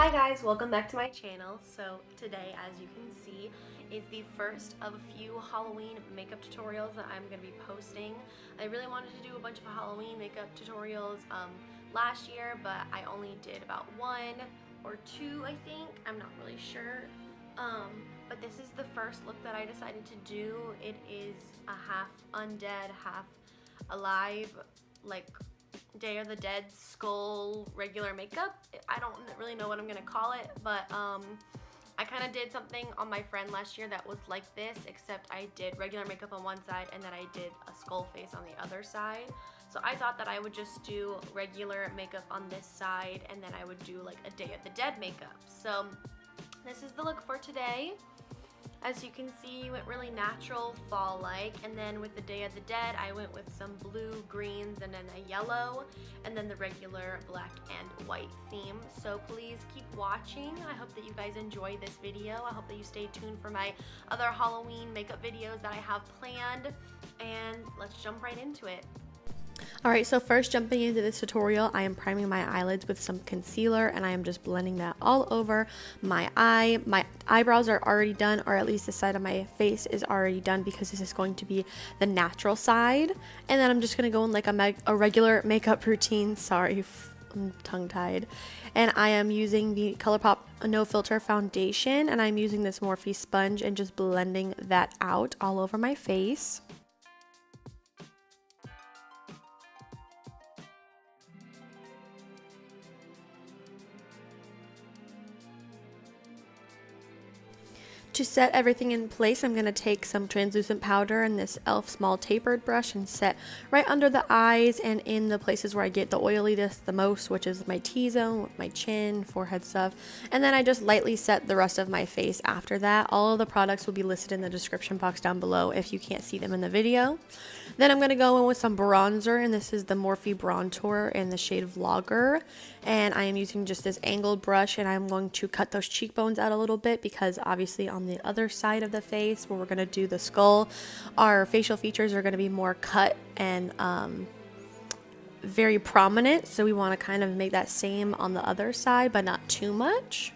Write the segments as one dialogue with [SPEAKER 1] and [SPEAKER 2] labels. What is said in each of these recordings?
[SPEAKER 1] Hi guys, welcome back to my channel. So today, as you can see, is the first of a few Halloween makeup tutorials that I'm going to be posting. I really wanted to do a bunch of Halloween makeup tutorials last year, but I only did about one or two, I think. I'm not really sure. But this is the first look that I decided to do. It is a half undead, half alive, like Day of the Dead skull regular makeup. I don't really know what I'm gonna call it, but I kind of did something on my friend last year that was like this, except I did regular makeup on one side and then I did a skull face on the other side. So I thought that I would just do regular makeup on this side and then I would do like a Day of the Dead makeup. So this is the look for today. As you can see, went really natural, fall-like, and then with the Day of the Dead, I went with some blue, greens, and then a yellow, and then the regular black and white theme. So please keep watching. I hope that you guys enjoy this video. I hope that you stay tuned for my other Halloween makeup videos that I have planned, and let's jump right into it. Alright, so first jumping into this tutorial, I am priming my eyelids with some concealer and I am just blending that all over my eye. My eyebrows are already done, or at least the side of my face is already done because this is going to be the natural side. And then I'm just going to go in like a regular makeup routine. Sorry, I'm tongue-tied. And I am using the Colourpop No Filter Foundation and I'm using this Morphe sponge and just blending that out all over my face. To set everything in place, I'm going to take some translucent powder and this e.l.f. small tapered brush and set right under the eyes and in the places where I get the oiliness the most, which is my T-zone, my chin, forehead stuff. And then I just lightly set the rest of my face after that. All of the products will be listed in the description box down below if you can't see them in the video. Then I'm going to go in with some bronzer, and this is the Morphe Brontour in the shade Vlogger. And I am using just this angled brush and I'm going to cut those cheekbones out a little bit because obviously on the other side of the face where we're going to do the skull, our facial features are going to be more cut and very prominent. So we want to kind of make that same on the other side, but not too much.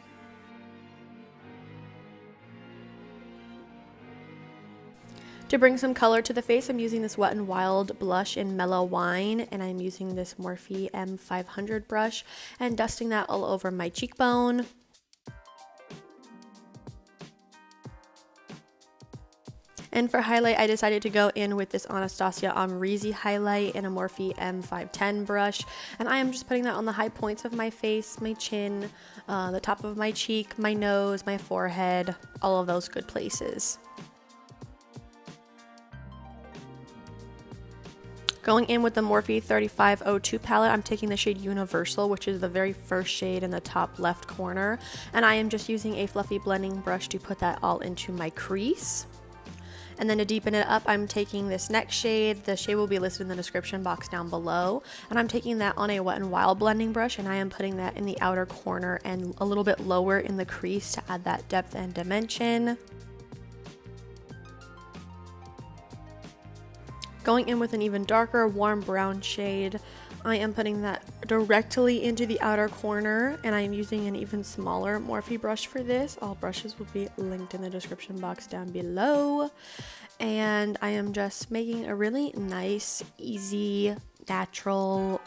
[SPEAKER 1] To bring some color to the face, I'm using this Wet n Wild blush in Mellow Wine, and I'm using this Morphe M500 brush and dusting that all over my cheekbone. And for highlight, I decided to go in with this Anastasia Amrezy highlight in a Morphe M510 brush, and I am just putting that on the high points of my face, my chin, the top of my cheek, my nose, my forehead, all of those good places. Going in with the Morphe 3502 palette, I'm taking the shade Universal, which is the very first shade in the top left corner. And I am just using a fluffy blending brush to put that all into my crease. And then to deepen it up, I'm taking this next shade. The shade will be listed in the description box down below. And I'm taking that on a Wet n Wild blending brush, and I am putting that in the outer corner and a little bit lower in the crease to add that depth and dimension. Going in with an even darker warm brown shade, I am putting that directly into the outer corner, and I am using an even smaller Morphe brush for this. All brushes will be linked in the description box down below. And I am just making a really nice, easy, natural,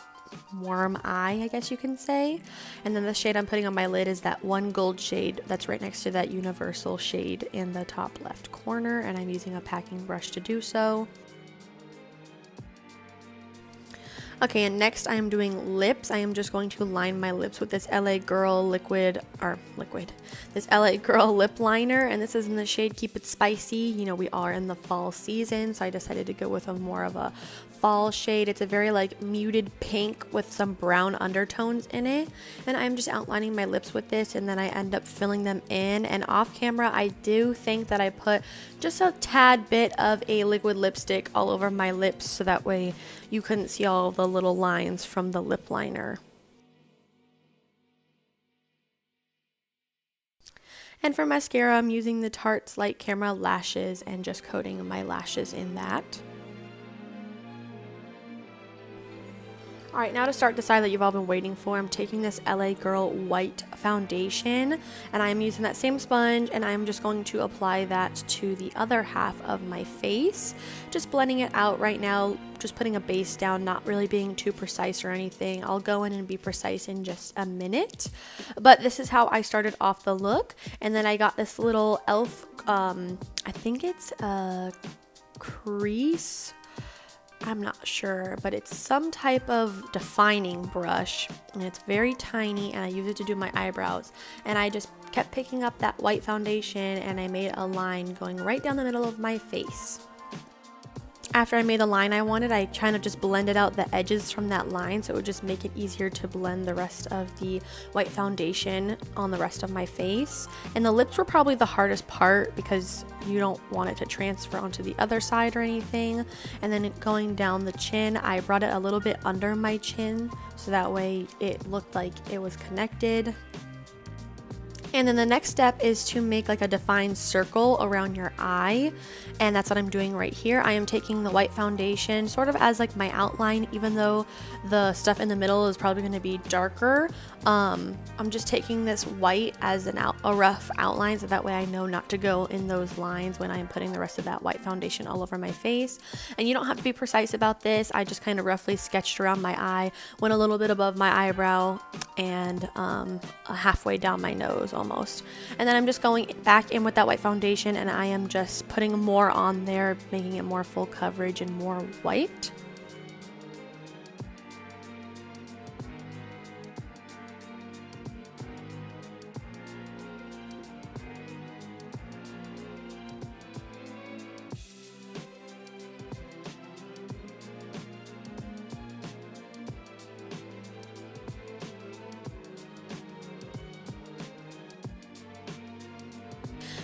[SPEAKER 1] warm eye, I guess you can say. And then the shade I'm putting on my lid is that one gold shade that's right next to that Universal shade in the top left corner, and I'm using a packing brush to do so. Okay, and next I am doing lips. I am just going to line my lips with this LA Girl this LA Girl lip liner, and this is in the shade Keep It Spicy. You know, we are in the fall season, so I decided to go with a more of a fall shade. It's a very like muted pink with some brown undertones in it, and I'm just outlining my lips with this, and then I end up filling them in. And off camera, I do think that I put just a tad bit of a liquid lipstick all over my lips so that way you couldn't see all the little lines from the lip liner. And for mascara, I'm using the Tarte Light Camera Lashes and just coating my lashes in that. Alright, now to start the side that you've all been waiting for, I'm taking this LA Girl white foundation, and I'm using that same sponge, and I'm just going to apply that to the other half of my face. Just blending it out right now, just putting a base down, not really being too precise or anything. I'll go in and be precise in just a minute. But this is how I started off the look, and then I got this little e.l.f., I think it's a crease, I'm not sure, but it's some type of defining brush, and it's very tiny, and I use it to do my eyebrows. And I just kept picking up that white foundation, and I made a line going right down the middle of my face. After I made the line I wanted, I kind of just blended out the edges from that line, so it would just make it easier to blend the rest of the white foundation on the rest of my face. And the lips were probably the hardest part because you don't want it to transfer onto the other side or anything. And then going down the chin, I brought it a little bit under my chin so that way it looked like it was connected. And then the next step is to make like a defined circle around your eye, and that's what I'm doing right here. I am taking the white foundation sort of as like my outline, even though the stuff in the middle is probably going to be darker. I'm just taking this white as a rough outline, so that way I know not to go in those lines when I'm putting the rest of that white foundation all over my face. And you don't have to be precise about this. I just kind of roughly sketched around my eye, went a little bit above my eyebrow, and halfway down my nose almost. And then I'm just going back in with that white foundation, and I am just putting more on there, making it more full coverage and more white.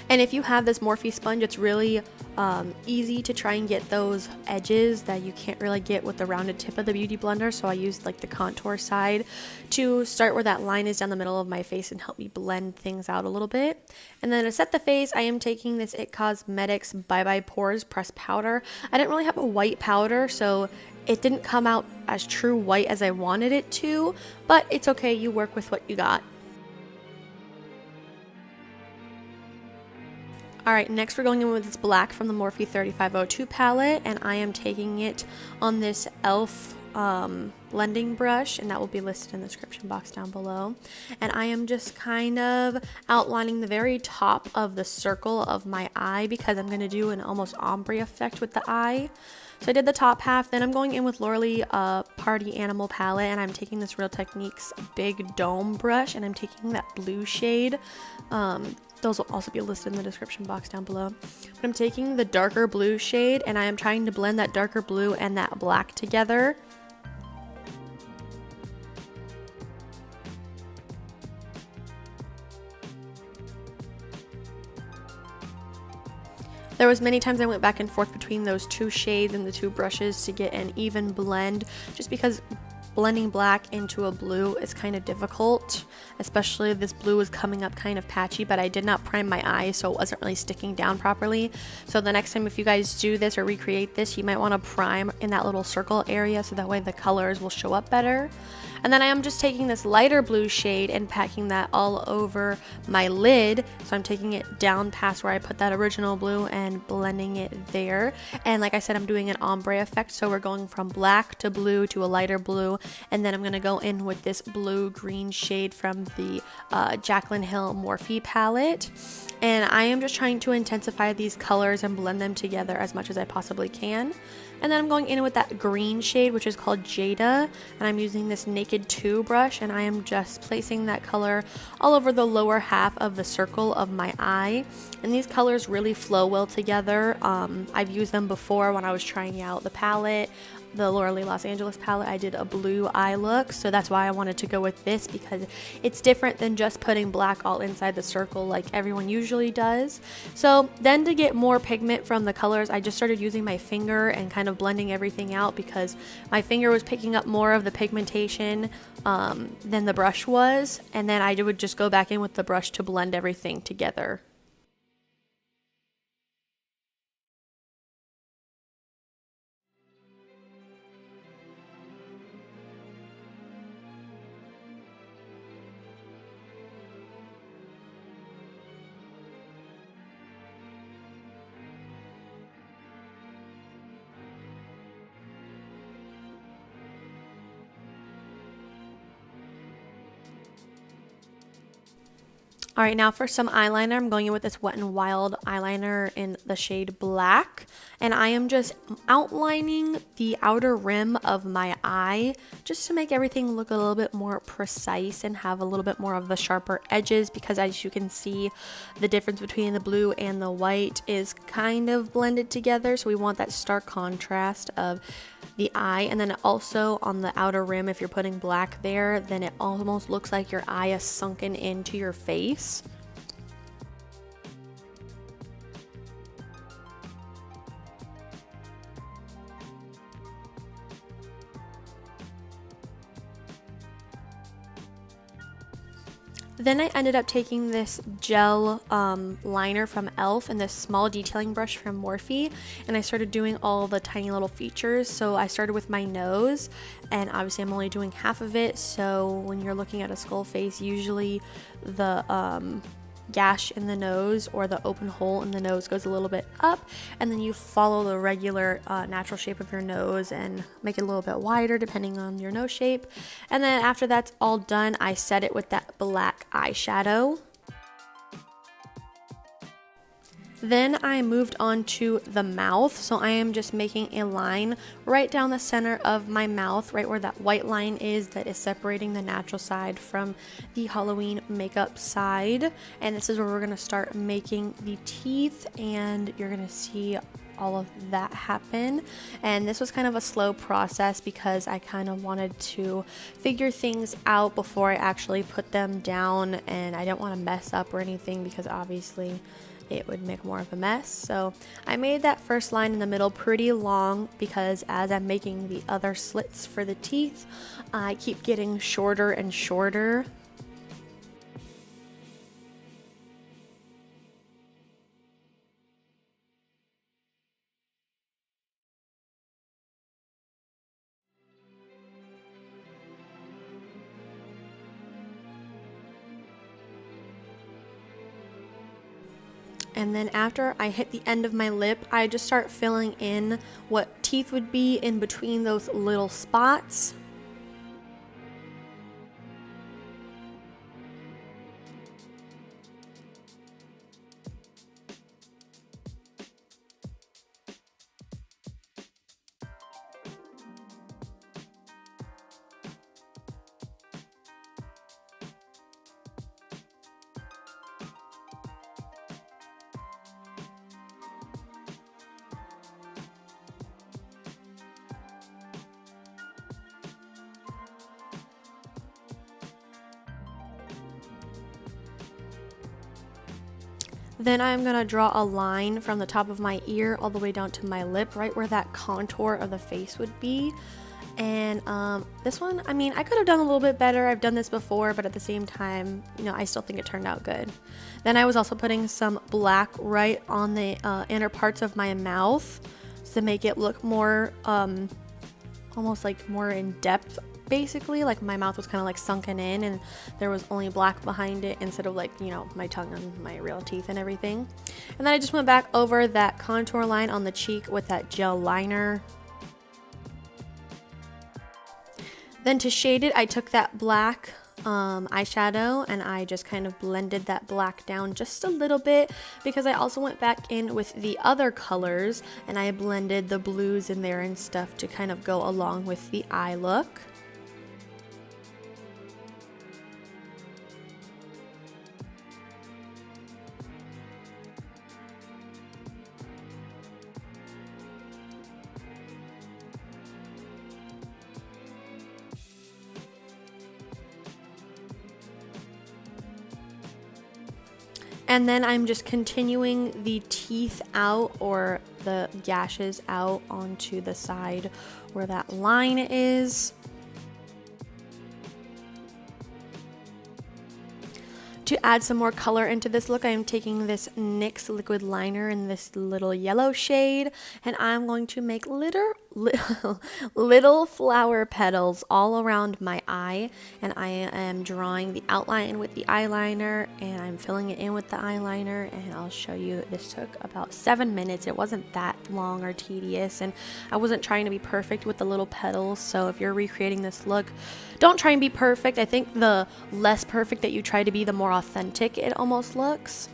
[SPEAKER 1] And if you have this Morphe sponge, it's really easy to try and get those edges that you can't really get with the rounded tip of the Beauty Blender. So I used like the contour side to start where that line is down the middle of my face and help me blend things out a little bit. And then to set the face, I am taking this IT Cosmetics Bye Bye Pores Pressed Powder. I didn't really have a white powder, so it didn't come out as true white as I wanted it to, but it's okay, you work with what you got. Alright, next we're going in with this black from the Morphe 3502 palette, and I am taking it on this e.l.f. blending brush, and that will be listed in the description box down below. And I am just kind of outlining the very top of the circle of my eye because I'm going to do an almost ombre effect with the eye. So I did the top half, then I'm going in with Los Angelos Party Animal palette, and I'm taking this Real Techniques big dome brush, and I'm taking that blue shade. Those will also be listed in the description box down below. But I'm taking the darker blue shade, and I am trying to blend that darker blue and that black together. There was many times I went back and forth between those two shades and the two brushes to get an even blend, just because blending black into a blue is kind of difficult, especially this blue is coming up kind of patchy, but I did not prime my eye, so it wasn't really sticking down properly. So the next time if you guys do this or recreate this, you might want to prime in that little circle area so that way the colors will show up better. And then I am just taking this lighter blue shade and packing that all over my lid. So I'm taking it down past where I put that original blue and blending it there. And like I said, I'm doing an ombre effect. So we're going from black to blue to a lighter blue. And then I'm going to go in with this blue-green shade from the Jaclyn Hill Morphe palette. And I am just trying to intensify these colors and blend them together as much as I possibly can. And then I'm going in with that green shade, which is called Jada, and I'm using this Naked 2 brush, and I am just placing that color all over the lower half of the circle of my eye. And these colors really flow well together. I've used them before when I was trying out the palette. The Los Angeles palette, I did a blue eye look, so that's why I wanted to go with this, because it's different than just putting black all inside the circle like everyone usually does. So then to get more pigment from the colors, I just started using my finger and kind of blending everything out because my finger was picking up more of the pigmentation than the brush was, and then I would just go back in with the brush to blend everything together. All right, now for some eyeliner, I'm going in with this Wet n Wild eyeliner in the shade Black. And I am just outlining the outer rim of my eye just to make everything look a little bit more precise and have a little bit more of the sharper edges, because as you can see, the difference between the blue and the white is kind of blended together. So we want that stark contrast of the eye. And then also on the outer rim, if you're putting black there, then it almost looks like your eye is sunken into your face. Then I ended up taking this gel liner from e.l.f. and this small detailing brush from Morphe, and I started doing all the tiny little features. So I started with my nose, and obviously I'm only doing half of it, so when you're looking at a skull face, usually the gash in the nose or the open hole in the nose goes a little bit up, and then you follow the regular natural shape of your nose and make it a little bit wider depending on your nose shape. And then after that's all done, I set it with that black eyeshadow. Then I moved on to the mouth, so I am just making a line right down the center of my mouth, right where that white line is that is separating the natural side from the Halloween makeup side. And this is where we're going to start making the teeth, and you're going to see all of that happen. And this was kind of a slow process because I kind of wanted to figure things out before I actually put them down, and I didn't want to mess up or anything because obviously it would make more of a mess. So I made that first line in the middle pretty long because as I'm making the other slits for the teeth, I keep getting shorter and shorter. And then after I hit the end of my lip, I just start filling in what teeth would be in between those little spots. Then I'm going to draw a line from the top of my ear all the way down to my lip, right where that contour of the face would be. And this one, I mean, I could have done a little bit better. I've done this before, but at the same time, you know, I still think it turned out good. Then I was also putting some black right on the inner parts of my mouth to make it look more, almost like more in depth. Basically, like my mouth was kind of like sunken in and there was only black behind it instead of like, you know, my tongue and my real teeth and everything. And then I just went back over that contour line on the cheek with that gel liner. Then to shade it, I took that black eyeshadow and I just kind of blended that black down just a little bit because I also went back in with the other colors and I blended the blues in there and stuff to kind of go along with the eye look. And then I'm just continuing the teeth out or the gashes out onto the side where that line is. To add some more color into this look, I am taking this NYX liquid liner in this little yellow shade, and I'm going to make little flower petals all around my eye, and I am drawing the outline with the eyeliner, and I'm filling it in with the eyeliner, and I'll show you. This took about 7 minutes. It wasn't that long or tedious, and I wasn't trying to be perfect with the little petals. So if you're recreating this look, don't try and be perfect. I think the less perfect that you try to be, the more authentic it almost looks.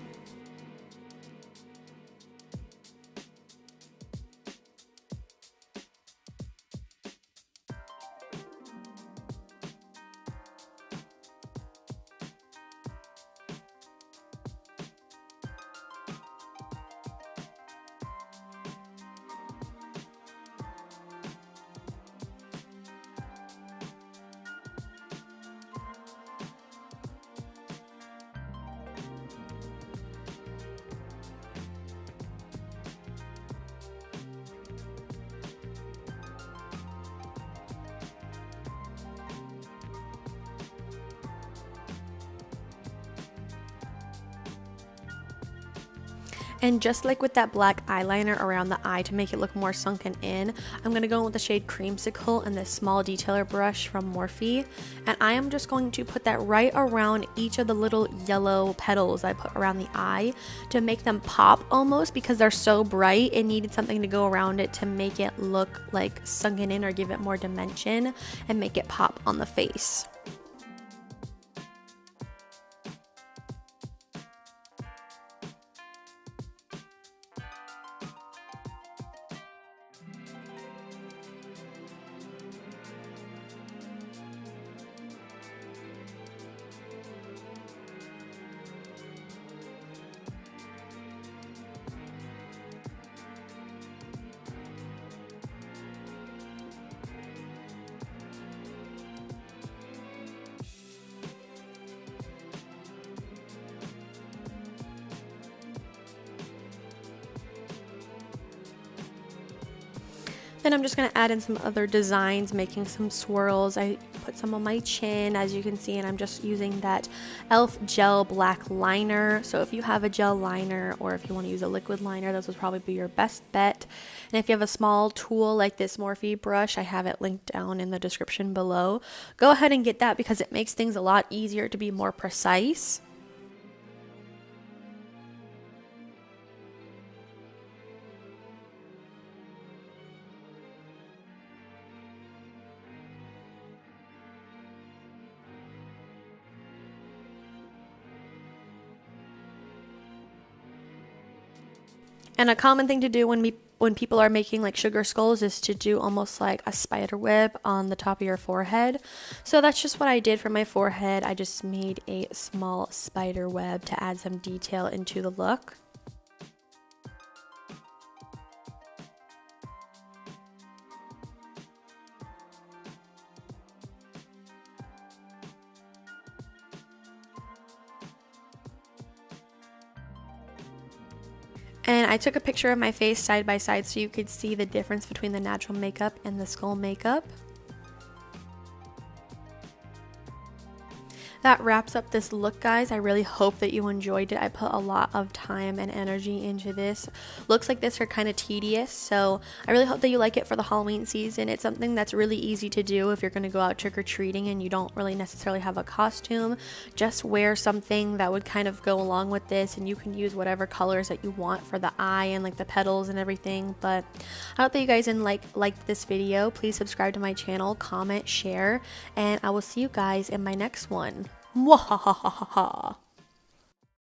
[SPEAKER 1] And just like with that black eyeliner around the eye to make it look more sunken in, I'm going to go in with the shade Creamsicle and this small detailer brush from Morphe. And I am just going to put that right around each of the little yellow petals I put around the eye to make them pop almost, because they're so bright. It needed something to go around it to make it look like sunken in or give it more dimension and make it pop on the face. Then I'm just going to add in some other designs, making some swirls. I put some on my chin, as you can see, and I'm just using that e.l.f. gel black liner. So if you have a gel liner, or if you want to use a liquid liner, this would probably be your best bet. And if you have a small tool like this Morphe brush, I have it linked down in the description below. Go ahead and get that, because it makes things a lot easier to be more precise. And a common thing to do when people are making like sugar skulls is to do almost like a spider web on the top of your forehead. So that's just what I did for my forehead. I just made a small spider web to add some detail into the look. And I took a picture of my face side by side so you could see the difference between the natural makeup and the skull makeup. That wraps up this look, guys. I really hope that you enjoyed it. I put a lot of time and energy into this. Looks like this are kind of tedious, so I really hope that you like it for the Halloween season. It's something that's really easy to do if you're going to go out trick-or-treating and you don't really necessarily have a costume. Just wear something that would kind of go along with this, and you can use whatever colors that you want for the eye and like the petals and everything. But I hope that you guys liked this video. Please subscribe to my channel, comment, share, and I will see you guys in my next one. Mwahahaha.